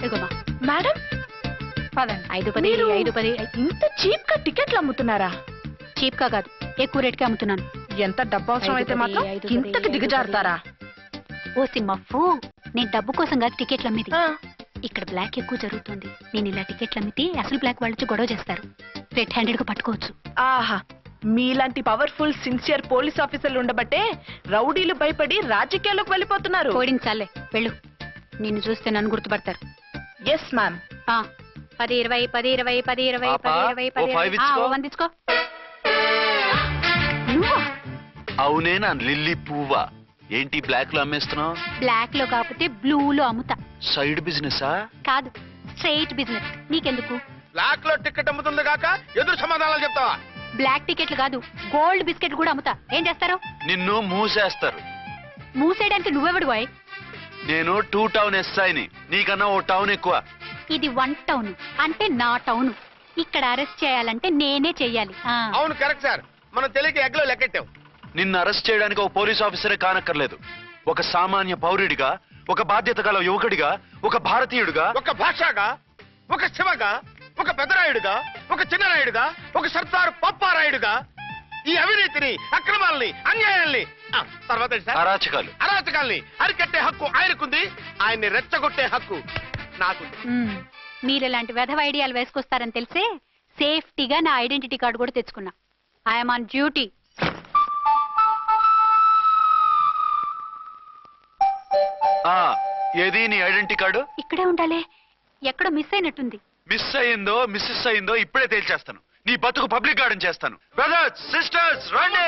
ఇగోమా madam పదండి. 5-10 5-10. ఇంత cheap గా టికెట్లు అమ్ముతున్నారా? చీప్ గా కాదు, ఎక్కువ రేట్కి అమ్ముతున్నాను. ఎంత డబ్బు అవసరం అయితే మాత్రం 5-10 ఇంతకు దిగజారుతారా? ఓ సిమ్మఫు, నేను డబ్బు కోసం కాదు టికెట్లు అమ్మిది. ఇక్కడ బ్లాక్ ఎక్కువ జరుగుతుంది. నేను ఇలా టికెట్లు అమ్మితే అసలు బ్లాక్ వాళ్ళు గొడవ చేస్తారు. రెడ్ హ్యాండెడ్ గా పట్టుకోవచ్చు. ఆహా, మీలాంటి పవర్ఫుల్ సిన్సియర్ పోలీస్ ఆఫీసర్లు ఉండబట్టే రౌడీలు భయపడి రాజకీయాల్లోకి వెళ్ళిపోతున్నారు. ఓడించాలే వెళ్ళు. నిన్ను చూస్తే నన్ను గుర్తుపడతారు. Yes ma'am. 10-20 10-20 10-20 10-20 10 వందించుకో. అవునేనా లిల్లీ పువ్వా? ఏంటి బ్లాక్ లో అమ్మేస్తున్నావు? బ్లాక్ లో కాకపోతే బ్లూ లో అమ్ముతా. సైడ్ బిజినెస్ కాదు, స్ట్రైట్ బిజినెస్. నీకెందుకు? బ్లాక్ లో టికెట్ అమ్ముతుంది కాక ఎదురు సమాధానాలు చెప్తావా? బ్లాక్ టికెట్లు కాదు, గోల్డ్ బిస్కెట్ కూడా అమ్ముతా. ఏం చేస్తారు? నిన్ను మూసేస్తారు. మూసేయడానికి నువ్వెవడు బాయ్? నేను 2 టౌన్ ఎస్ఐని, నీకన్నా ఓ టౌన్ ఎక్కువ. ఇది 1 టౌన్, అంటే నా టౌన్. ఇక్కడ అరెస్ట్ చేయాలంటే నేనే చెయ్యాలి. అవును కరెక్ట్ సార్, మనం తెలియక ఎగ్లో లెక్కెట్టాం. నిన్ను అరెస్ట్ చేయడానికి ఒక పోలీస్ ఆఫీసరే కానక్కర్లేదు. ఒక సామాన్య పౌరుడిగా, ఒక బాధ్యత గల యువకుడిగా, ఒక భారతీయుడిగా, ఒక భాషగా, ఒక శివగా, ఒక పెద్దరాయుడుగా, ఒక చిన్నరాయుడుగా, ఒక సర్దార్ పప్పారాయుడుగా ఈ అవినీతిని, అక్రమాలని, అన్యాయాల్ని, తర్వాత అరాచకాల్ని అరికట్టే హక్కు ఆయనకుంది. ఆయన్ని రెచ్చగొట్టే హక్కు నాకు. మీరు ఇలాంటి వెధవ ఐడియాలు వేసుకొస్తారని తెలిసే సేఫ్టీగా నా ఐడెంటిటీ కార్డు కూడా తెచ్చుకున్నా. I'm on duty. ఏది నీ ఐడెంటిటీ కార్డు? ఇక్కడే ఉండాలి. ఎక్కడో మిస్ అయినట్టుంది. మిస్ అయిందో మిస్సెస్ అయిందో ఇప్పుడే తేల్చేస్తాను. నీ బతుకు పబ్లిక్ గార్డెన్ చేస్తాను. బ్రదర్స్, సిస్టర్స్, రండి.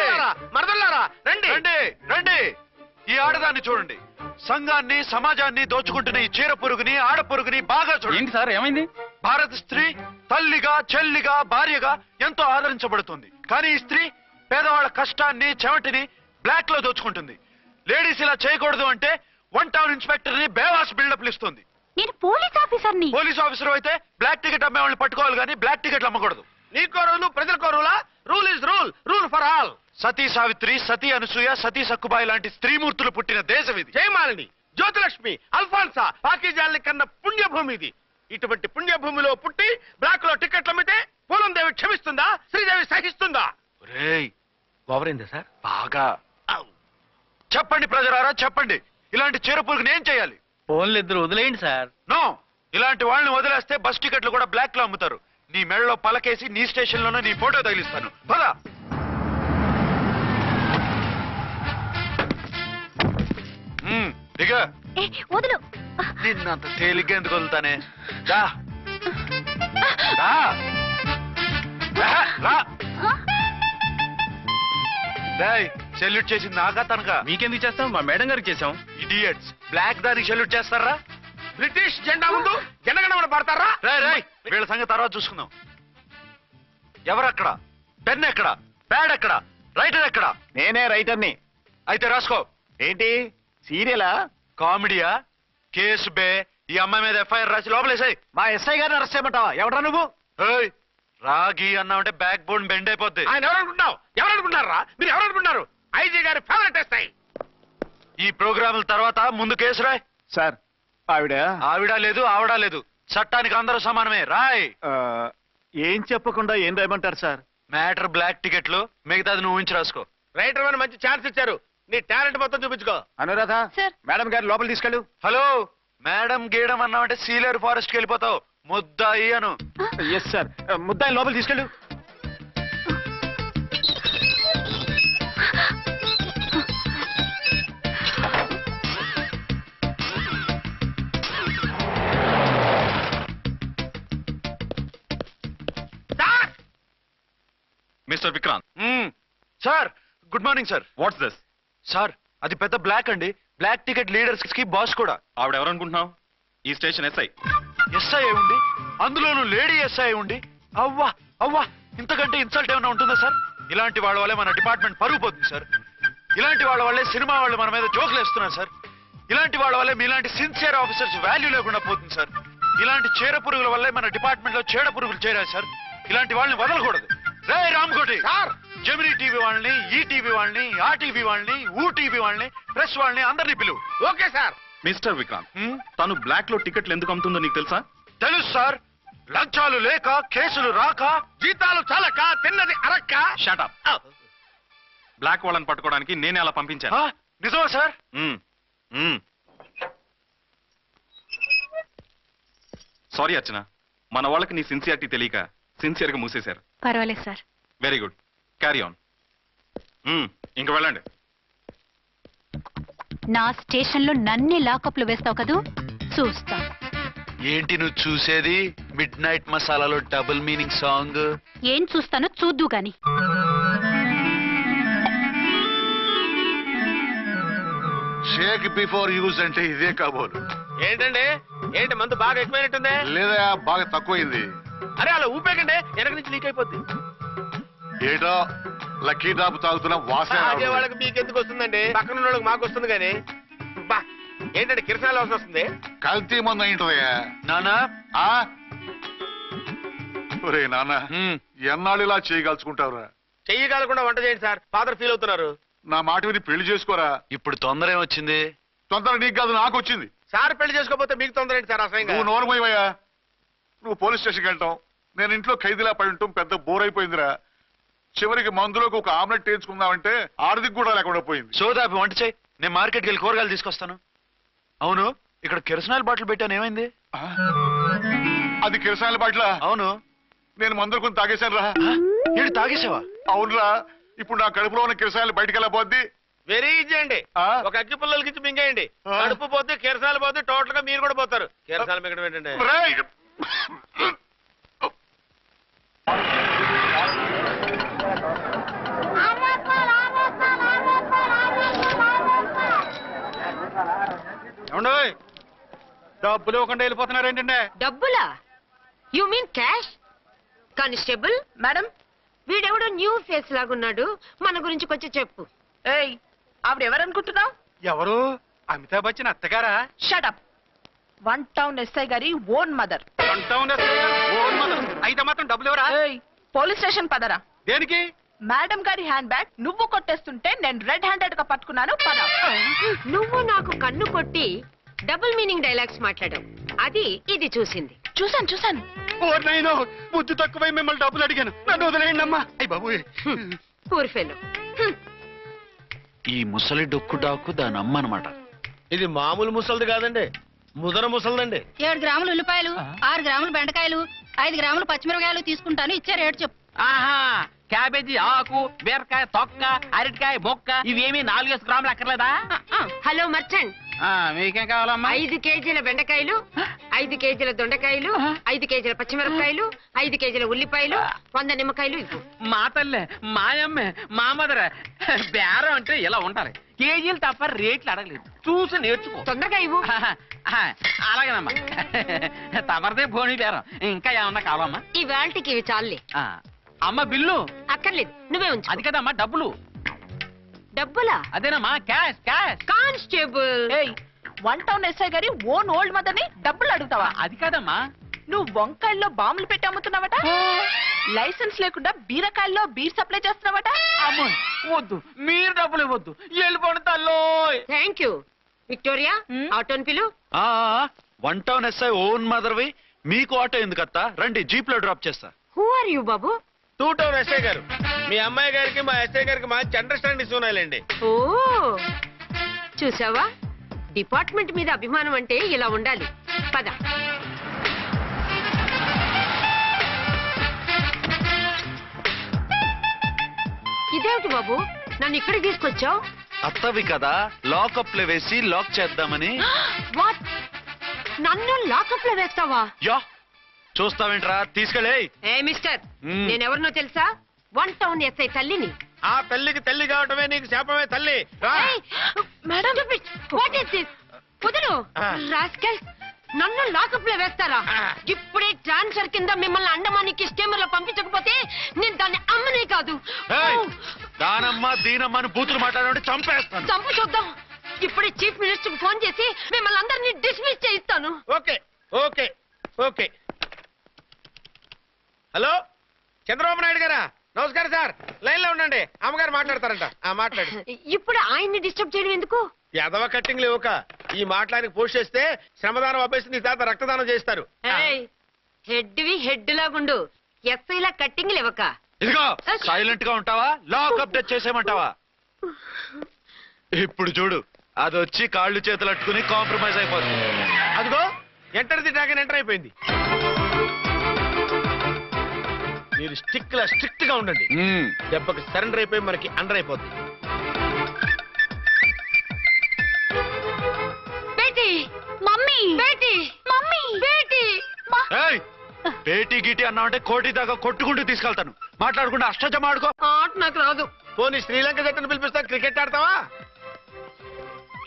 మరదల్లారా రండి రండి రండి. ఈ ఆడదాన్ని చూడండి. సంఘాన్ని, సమాజాన్ని దోచుకుంటున్న ఈ చీర పురుగుని, ఆడ పురుగుని బాగా చూడండి. సార్ ఏమైంది? భారత స్త్రీ తల్లిగా, చెల్లిగా, భార్యగా ఎంతో ఆదరించబడుతుంది. కానీ ఈ స్త్రీ పేదవాళ్ల కష్టాన్ని, చెమటిని బ్లాక్ లో దోచుకుంటుంది. లేడీస్ ఇలా చేయకూడదు అంటే 1 టౌన్ ఇన్స్పెక్టర్ ని బేవాస్ బిల్డప్ ఇస్తుంది. నేను పోలీస్ ఆఫీసర్ని. పోలీస్ ఆఫీసర్ అయితే బ్లాక్ టికెట్ అమ్మే వాళ్ళని పట్టుకోవాలి కానీ బ్లాక్ టికెట్లు అమ్మకూడదు. నీకో రూలు, ప్రజలకో రూలా? Rule is rule, rule for all. Sati Savitri, Sati Anasuya, Sati Sakkubai లాంటి స్త్రీమూర్తులు పుట్టిన దేశం ఇది. జయమాలిని, జ్యోతిలక్ష్మి, అల్ఫాన్సా, పాకిజాల్ని కన్న పుణ్యభూమి ఇది. ఇటువంటి పుణ్యభూమిలో పుట్టి బ్లాక్ లో టికెట్లు అమ్మితే పూలం దేవి క్షమిస్తుందా? శ్రీదేవి సహిస్తుందా? ఓవరైందా సార్? బాగా చెప్పండి ప్రజలారా, చెప్పండి. ఇలాంటి చీరపురుగుని ఏం చేయాలి? ఫోన్లు ఇద్దరు వదిలేయండి సార్. నో, ఇలాంటి వాళ్ళని వదిలేస్తే బస్ టికెట్లు కూడా బ్లాక్ లో అమ్ముతారు. నీ మెడలో పలకేసి నీ స్టేషన్ లోనే నీ ఫోటో తగిలిస్తాను. పద. దిగ. వదులు. నిన్నంత తేలిగ్గా ఎందుకు వదులుతానే? సెల్యూట్ చేసింది నాకా తనకా? మీకెందుకు చేస్తాం? మా మేడం గారికి చేసాం. ఇడియట్స్, బ్లాక్ దానికి సెల్యూట్ చేస్తారా? బ్రిటిష్ జెండా ముందు జనగణమన పడతారా? వీళ్ళ సంగతి తర్వాత చూసుకుందాం. ఎవరక్కడ? పెన్ ఎక్కడ? ప్యాడ్ ఎక్కడ? రైటర్ ఎక్కడ? నేనే రైటర్ని. అయితే రాసుకో. ఏంటి సీరియలా, కామెడీయా? కేసు బే. ఈ అమ్మాయి మీద ఎఫ్ఐఆర్ రాసి లోపలేసాయి. మా ఎస్ఐ గారిని అరెస్ట్ చేయమంటావా? ఎవడా నువ్వు? రాగి అన్నామంటే బ్యాక్ బోన్ బెండ్ అయిపోద్ది. ఆయన ఎవరనుకుంటున్నావు? ఎవరనుకుంటారా మీరు? ఎవరనుకుంటున్నారు? ఐజీ గారి ఫేవరెట్ ఎస్ఐ. ఈ ప్రోగ్రాముల తర్వాత ముందు కేసు రాయ్. సార్ ఆవిడ లేదు, ఆవిడ లేదు. చట్టానికి అందరూ సమానమే. రాయ్. ఏం చెప్పకుండా ఏం రాయమంటారు సార్? మ్యాటర్ బ్లాక్ టికెట్లు, మిగతాది నువ్వు ఊహించి రాసుకో. రైటర్ అని మంచి ఛాన్స్ ఇచ్చారు. నీ టాలెంట్ మొత్తం చూపించుకో. అనురాధ, మేడం గారి లోపల తీసుకెళ్ళు. హలో, మేడం గీయడం అన్నామంటే సీలేరు ఫారెస్ట్ కి వెళ్ళిపోతావు. ముద్దాయి అను. ఎస్ సార్, ముద్దాయి లోపల తీసుకెళ్ళు. Mister Vikrant. Sir, good morning sir. What's this? Sir, అది పెద్ద బ్లాక్ అండి. బ్లాక్ టికెట్ లీడర్స్ కి బాస్ కూడా. ఆవిడ ఎవరనుకుంటున్నావు? ఈ స్టేషన్ ఎస్ఐ. ఎస్ఐ ఉండి, అందులోనూ లేడీ ఎస్ఐ ఉండి, అవ్వా అవ్వా, ఇంతకంటే ఇన్సల్ట్ ఏమైనా ఉంటుందా సార్? ఇలాంటి వాళ్ళ వల్లే మన డిపార్ట్మెంట్ పరుగు పోతుంది సార్. ఇలాంటి వాళ్ళ వల్లే సినిమా వాళ్ళు మన మీద జోకులు వేస్తున్నారు సార్. ఇలాంటి వాళ్ళ వల్లే మీలాంటి సిన్సియర్ ఆఫీసర్స్ వాల్యూ లేకుండా పోతుంది సార్. ఇలాంటి చీడ పురుగుల వల్లే మన డిపార్ట్మెంట్ లో చీడ పురుగులు చేరారు సార్. ఇలాంటి వాళ్ళని వదలకూడదు. రే రామకోటి సార్, జెమినీ టీవీ వాళ్ళని, ఈ టీవీ వాళ్ళని, ఆ టీవీ వాళ్ళని, ఊ టీవీ వాళ్ళని, ప్రెస్ వాళ్ళని అందరినీ పిలువు. Okay sir. మిస్టర్ విక్రాంత్, తను బ్లాక్ లో టికెట్లు ఎందుకు అమ్ముతుందో నీకు తెలుసా? తెలుసు సార్. లంచాలు లేక, కేసులు రాక, జీతాలు చాలక, తిన్నది అరక్క. షటప్. బ్లాక్ వాళ్ళని పట్టుకోవడానికి నేనే అలా పంపించాను. నిజమా సార్? సారీ అర్చన, మన వాళ్ళకి నీ సిన్సియారిటీ తెలియక సిన్సియర్ గా మూసేశారు. పర్వాలేదు sir. Very good, carry on. ఇంక వెళ్ళండి. నా స్టేషన్ లో నన్నే లాకప్లు వేస్తావు కదూ, చూస్తా. ఏంటి నువ్వు చూసేది? మిడ్ నైట్ మసాలాలో డబుల్ మీనింగ్ సాంగ్. ఏం చూస్తానో చూద్దు గాని. షేక్ బిఫోర్ యూజ్ అంటే ఇదే కాబోలు. ఏంటండి, ఏంటి మందు బాగా ఎక్కువైనట్టుందే? లేదా బాగా తక్కువైంది. అరే అలా ఊపేకండి, వెనక నుంచి లీక్ అయిపోద్ది. ఏటో లక్కీ డ్రాప్ తాగుతున్న వాసన తాగే వాళ్ళకి మీకు ఎందుకు వస్తుందండి, పక్కన ఉన్న వాళ్ళకి మాకు వస్తుంది కానీ. బా ఏంటంటే కిరసనాల వాసన వస్తుంది. కల్తీ మందు అయింటదయ్యా. నానా ఒరే నాన్న, ఎన్నాళ్ళు ఇలా చేయగలుచుకుంటావురా? చెయ్యి కాలకుండా వంట చేయండి సార్, ఫాదర్ ఫీల్ అవుతున్నారు. నా మాట విని పెళ్లి చేసుకోరా. ఇప్పుడు తొందర ఏమొచ్చింది? తొందర నీకు కాదు, నాకు వచ్చింది. సార్ పెళ్లి చేసుకోకపోతే మీకు తొందర ఏంటి సార్? అసలు నువ్వు నోరుమోయవయ్యా. నువ్వు పోలీస్ స్టేషన్కి వెళ్తాం, నేను ఇంట్లో ఖైదీలా పడి ఉంటాం. పెద్ద బోర్ అయిపోయిందిరా. చివరికి మందులోకి ఒక ఆమ్లెట్ వేయించుకుందామంటే ఆర్థిక కూడా లేకుండా పోయింది. సోదాపి వంట చేయి, నేను మార్కెట్కి వెళ్ళి కూరగాయలు తీసుకొస్తాను. అవును, ఇక్కడ కిరసనాయిల్ బాటిల్ పెట్టాను, ఏమైంది? అది కిరసాయల బాటిలా? అవును. నేను మందులు కొని తాగేశాను రా. ఏంటి తాగేసావా? అవునురా. ఇప్పుడు నా కడుపులో ఉన్న కిరసాయలు బయటికి వెళ్ళబోద్ది. వెరీ ఈజీ అండి. ఒక అగ్గి పుల్లలకి మింగేయండి, కడుపు పోతే కిరసాలు పోతే టోటల్ గా మీరు కూడా పోతారు. కిరసాలు మింగడం ఏంటంటే డబ్బులు ఇవ్వకుండా వెళ్ళిపోతున్నారు ఏంటంటే? డబ్బులా? You mean cash? Constable madam, వీడెవడో న్యూ ఫేస్ లాగున్నాడు, మన గురించి కొంచెం చెప్పు. ఏయ్ ఆవిడ ఎవరనుకుంటున్నావు? ఎవరు? అమితాబ్ బచ్చన్ అత్తగారా? షటప్. 1 టౌన్ ఎస్ఐ గారి ఓన్ మదర్. అయితే మాత్రం డబ్బులు ఎవరా? ఏయ్ పోలీస్ స్టేషన్ పదరా. దేనికి? మేడం గారి హ్యాండ్ బ్యాగ్ నువ్వు కొట్టేస్తుంటే నేను రెడ్ హ్యాండెడ్ గా పట్టుకున్నాను. పద. నువ్వు నాకు కన్ను కొట్టి డబుల్ మీనింగ్ డైలాగ్స్ మాట్లాడావు, అది ఇది చూసింది. చూసాను. బుద్ధి తక్కువై మిమ్మల్ని డబ్బులు అడిగాను, నన్ను వదిలేయండి అమ్మా. అయ్యి బాబు, పూర్ ఫెలో. ఈ ముసలి డొక్కు డాకు దాని అమ్మ అనమాట. ఇది మామూలు ముసలిది కాదండి, ముదర ముసలిదండి. 7 గ్రాములు ఉల్లిపాయలు, 6 గ్రాములు బెండకాయలు, 5 గ్రాములు పచ్చిమిరపకాయలు తీసుకుంటాను. ఇచ్చే రేటు చెప్పు. ఆహా, క్యాబేజీ ఆకు, బీరకాయ తొక్క, అరటికాయ బొక్క, ఇవేమి 4 గ్రాములు అక్కర్లేదా? హలో మర్చెంట్, మీకేం కావాలమ్మా? 5 కేజీల బెండకాయలు, 5 కేజీల దొండకాయలు, 5 కేజీల పచ్చిమిరపకాయలు, 5 కేజీల ఉల్లిపాయలు, 100 నిమ్మకాయలు ఇవ్వు. మా తల్లే, మాయమ్మే, మా మదర. బేరం అంటే ఇలా ఉండాలి, కేజీలు తప్ప రేట్లు అడగలేదు, చూసి నేర్చుకో. తొందరగా ఇవ్వు. అలాగేనమ్మా. తమరిదే భోని బేరం. ఇంకా ఏమన్నా కావాలమ్మా? ఈ వేల్టికి ఇవి చాలే. అమ్మ బిల్లు అక్కర్లేదు, నువ్వే ఉంచు. అది కదమ్మా డబ్బులు. డబ్బులా? అదేనమ్మా, క్యాష్ క్యాష్. కానిస్టేబుల్, ఏయ్ 1 టౌన్ ఎస్ఐ గారి ఓన్ ఓల్డ్ మదర్ ని డబ్బులు అడుగుతావా? అది కాదమ్మా. నువ్వు వంకాయల్లో బాంబులు పెట్టి అమ్ముతున్నావట, లైసెన్స్ లేకుండా బీరకాయల్లో బీర్ సప్లై చేస్తున్నావట. అమ్మో వద్దు, మీరు డబ్బులు ఇవ్వద్దు, వెళ్ళిపోండి తల్లో. Thank you. విక్టోరియా, ఆటోన్ పిలు. 1 టౌన్ ఎస్ఐ ఓన్ మదర్వి, మీకు ఆటో ఎందుకత్తా? రండి, జీప్ లో డ్రాప్ చేస్తా. హూ ఆర్ యూ బాబు? 2 టౌన్ ఎస్ఐ గారు, మీ అమ్మాయి గారికి మా ఎస్ఐ గారికి మంచి అండర్స్టాండింగ్ ఉన్నాయండి. ఓ చూసావా, డిపార్ట్మెంట్ మీద అభిమానం అంటే ఇలా ఉండాలి. పద. ఇదేమిటి బాబు, నన్ను ఇక్కడికి తీసుకొచ్చావు? అత్తవి కదా, లాకప్ లో వేసి లాక్ చేద్దామని. వాట్? నన్ను లాకప్ లో వేస్తావా? యా, చూస్తావేంట్రా, తీసుకెళ్ళే. ఏ మిస్టర్, నేనెవరినో తెలుసా? 1 టౌన్ ఎస్ఐ తల్లిని. ఆ తల్లికి తల్లి కావటమే నీకు శాపమే తల్లి. రా. Madam, what is this? కుదురు రాస్కల్, నన్ను లాకప్ లో వేస్తారా? ఇప్పుడే ట్రాన్స్ఫర్ కింద మిమ్మల్ని అండమానికి స్టీమర్ లో పంపించకపోతే నేను దాన్ని అమ్మనే కాదు. దానమ్మ దీనమ్మ అని బూతులు మాట్లాడే చంపేస్తాను. చంపు చూద్దాం. ఇప్పుడే చీఫ్ మినిస్టర్ కు ఫోన్ చేసి మిమ్మల్ని అందరినీ డిస్మిస్ చేయిస్తాను. Okay okay okay. Hello, Chandrababu Naidu గారా? నమస్కారం సార్, లైన్ లో ఉండండి, అమ్మగారు మాట్లాడతారంట. మాట్లాడు. ఇప్పుడు ఆయన్ని డిస్టర్బ్ చేయడం ఎందుకు? ఎదవ కట్టింగ్ లేవుక ఈ మాట్లాడికి పోస్ట్ చేస్తే శ్రమదానం అభ్యసి నీ తాత రక్తదానం చేస్తారు. హెడ్వి హెడ్ లాగుండు ఎస్ఐలా కట్టింగ్లు ఇవ్వక. ఇదిగో సైలెంట్ గా ఉంటావా లాక్ అప్డేట్ చేసేయమంటావా? ఇప్పుడు చూడు అది వచ్చి కాళ్ళు చేతులు అట్టుకుని కాంప్రమైజ్ అయిపోతుంది. అదిగో ఎంటర్ ది డ్రాగన్ ఎంటర్ అయిపోయింది. మీరు స్ట్రిక్ట్ గా ఉండండి. దెబ్బకి సరెండర్ అయిపోయి మనకి అండర్ అయిపోద్ది. బేటీ మమ్మీ బేటీ మమ్మీ బేటీ ఏయ్, పేటీ గీటీ అన్నావంటే కోటి దాకా కొట్టుకుంటూ తీసుకెళ్తాను. మాట్లాడకుండా అష్టజమ ఆడుకో. ఆట నాకు రాదు. పోనీ శ్రీలంక జట్టును పిలిపిస్తా, క్రికెట్ ఆడతావా?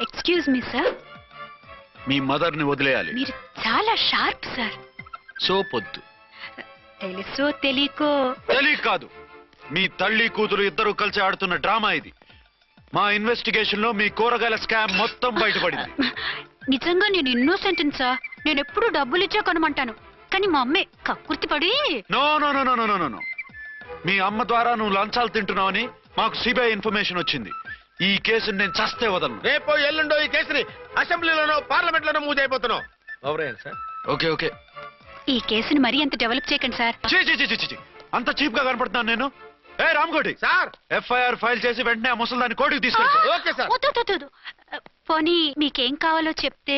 ఎక్స్క్యూజ్ మీ సార్, మీ మదర్ ని వదిలేయాలి. మీరు చాలా షార్ప్ సార్. సోపొద్దు. తెలుసో తెలియకో తెలియ కాదు, మీ తల్లి కూతురు ఇద్దరు కలిసి ఆడుతున్న డ్రామా ఇది. మా ఇన్వెస్టిగేషన్ లో మీ కూరగాయల స్కామ్ మొత్తం బయటపడింది. నిజంగా నేను ఇన్నోసెంట్ సార్. నేను ఎప్పుడు డబ్బులు ఇచ్చా కొనమంటాను, కానీ మా అమ్మే కక్కుర్తి పడి. No no no no no no no. మీ అమ్మ ద్వారా నువ్వు లంచాలు తింటున్నావని మాకు సిబిఐ ఇన్ఫర్మేషన్ వచ్చింది. ఈ కేసుని నేను చస్తే వదలను. రేపో ఎల్లుండో ఈ కేసుని అసెంబ్లీలోనో పార్లమెంట్ లోనో మూవ్ అయిపోతున్నావు. Sir okay okay. ఈ కేసుని మరీ అంత డెవలప్ చేయకండి సార్. చీ అంత చీప్ గా కనపడుతున్నాను నేను? ఏ రామ్కోటి సార్, ఎఫ్ఐఆర్ ఫైల్ చేసి వెంటనే ఆ ముసలిదాన్ని కోర్టుకు తీసుకెళ్తా. Okay sir. పోనీ మీకేం కావాలో చెప్తే.